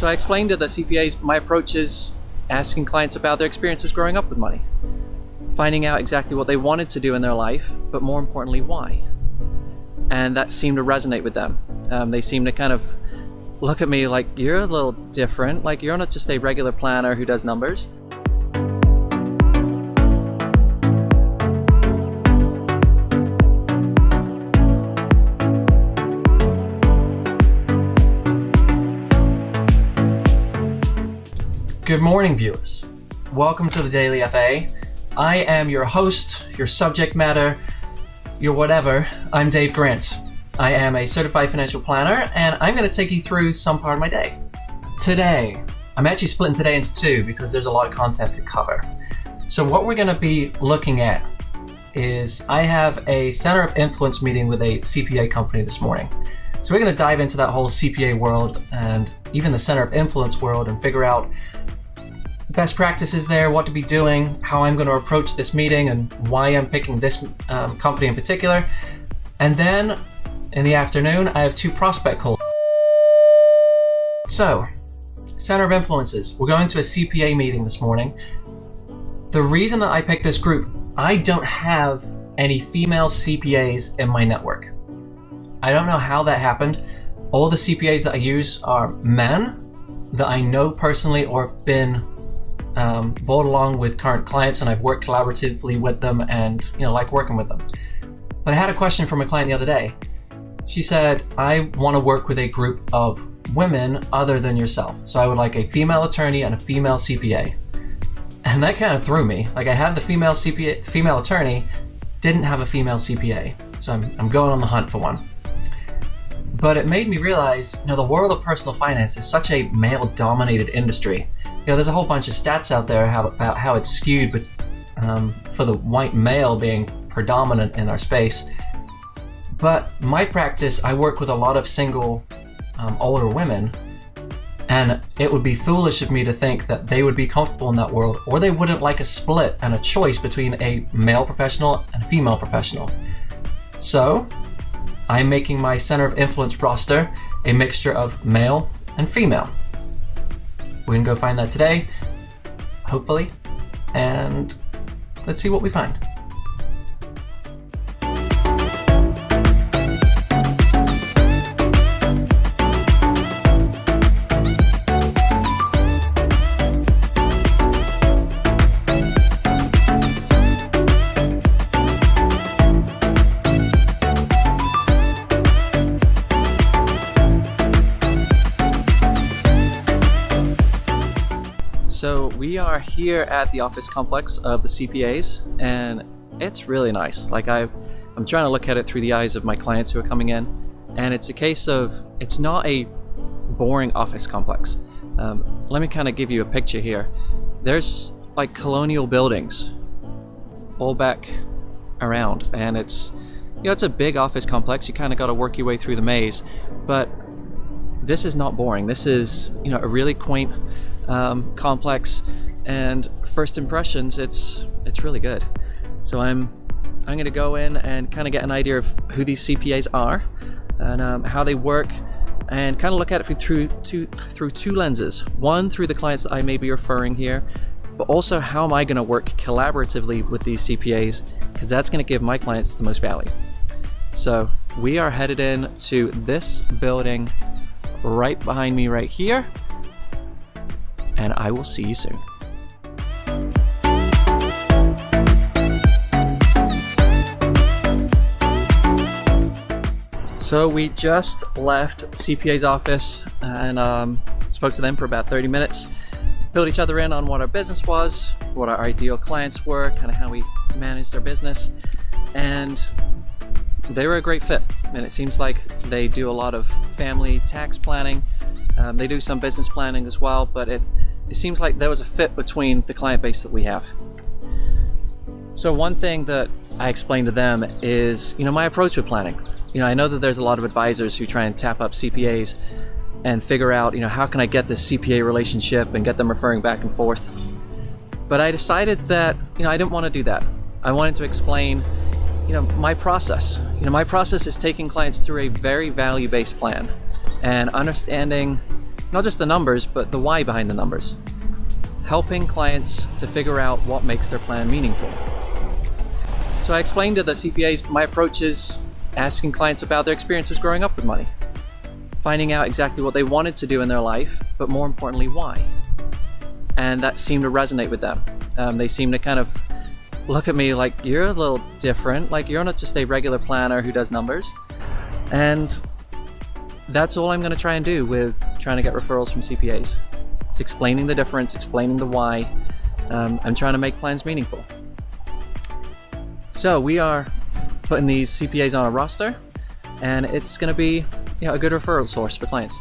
So I explained to the CPAs my approach is asking clients about their experiences growing up with money, finding out exactly what they wanted to do in their life, but more importantly, why. And that seemed to resonate with them. They seemed to kind of look at me like, you're a little different, like you're not just a regular planner who does numbers. Good morning, viewers. Welcome to the DailyFA. I am your host, your subject matter, your whatever. I'm Dave Grant. I am a certified financial planner, and I'm going to take you through some part of my day. Today, I'm actually splitting today into two because there's a lot of content to cover. So what we're going to be looking at is I have a center of influence meeting with a CPA company this morning. So we're going to dive into that whole CPA world and even the center of influence world and figure out best practices there, what to be doing, how I'm going to approach this meeting, and why I'm picking this company in particular. And then in the afternoon, I have two prospect calls. So, Center of Influences. We're going to a CPA meeting this morning. The reason that I picked this group, I don't have any female CPAs in my network. I don't know how that happened. All the CPAs that I use are men that I know personally or have been brought along with current clients, and I've worked collaboratively with them and like working with them. But I had a question from a client the other day. She said, I want to work with a group of women other than yourself. So I would like a female attorney and a female CPA. And that kind of threw me. Like, I had the female attorney, didn't have a female CPA. So I'm going on the hunt for one. But it made me realize, the world of personal finance is such a male-dominated industry. There's a whole bunch of stats out there about how it's skewed with, for the white male being predominant in our space. But my practice, I work with a lot of single, older women, and it would be foolish of me to think that they would be comfortable in that world, or they wouldn't like a split and a choice between a male professional and a female professional. So, I'm making my Center of Influence roster a mixture of male and female. We're gonna go find that today, hopefully, and let's see what we find. So we are here at the office complex of the CPAs, and it's really nice. Like, I'm trying to look at it through the eyes of my clients who are coming in, and it's a case of, it's not a boring office complex. Let me kind of give you a picture here. There's like colonial buildings all back around, and it's it's a big office complex. You kind of got to work your way through the maze, but this is not boring. This is a really quaint complex, and first impressions, it's really good. So I'm going to go in and kind of get an idea of who these CPAs are and how they work, and kind of look at it through two lenses. One, through the clients that I may be referring here, but also how am I going to work collaboratively with these CPAs, because that's going to give my clients the most value. So we are headed in to this building right behind me right here, and I will see you soon. So we just left CPA's office and spoke to them for about 30 minutes, filled each other in on what our business was, what our ideal clients were, kind of how we managed our business, and they were a great fit. And it seems like they do a lot of family tax planning. They do some business planning as well, but it seems like there was a fit between the client base that we have. So one thing that I explained to them is, my approach with planning. I know that there's a lot of advisors who try and tap up CPAs and figure out, how can I get this CPA relationship and get them referring back and forth. But I decided that, I didn't want to do that. I wanted to explain, my process. My process is taking clients through a very value-based plan and understanding not just the numbers, but the why behind the numbers. Helping clients to figure out what makes their plan meaningful. So I explained to the CPAs my approach is asking clients about their experiences growing up with money, finding out exactly what they wanted to do in their life, but more importantly, why. And that seemed to resonate with them. They seemed to kind of look at me like, you're a little different, like you're not just a regular planner who does numbers. And that's all I'm going to try and do with trying to get referrals from CPAs. It's explaining the difference, explaining the why, and trying to make plans meaningful. So we are putting these CPAs on a roster, and it's going to be a good referral source for clients.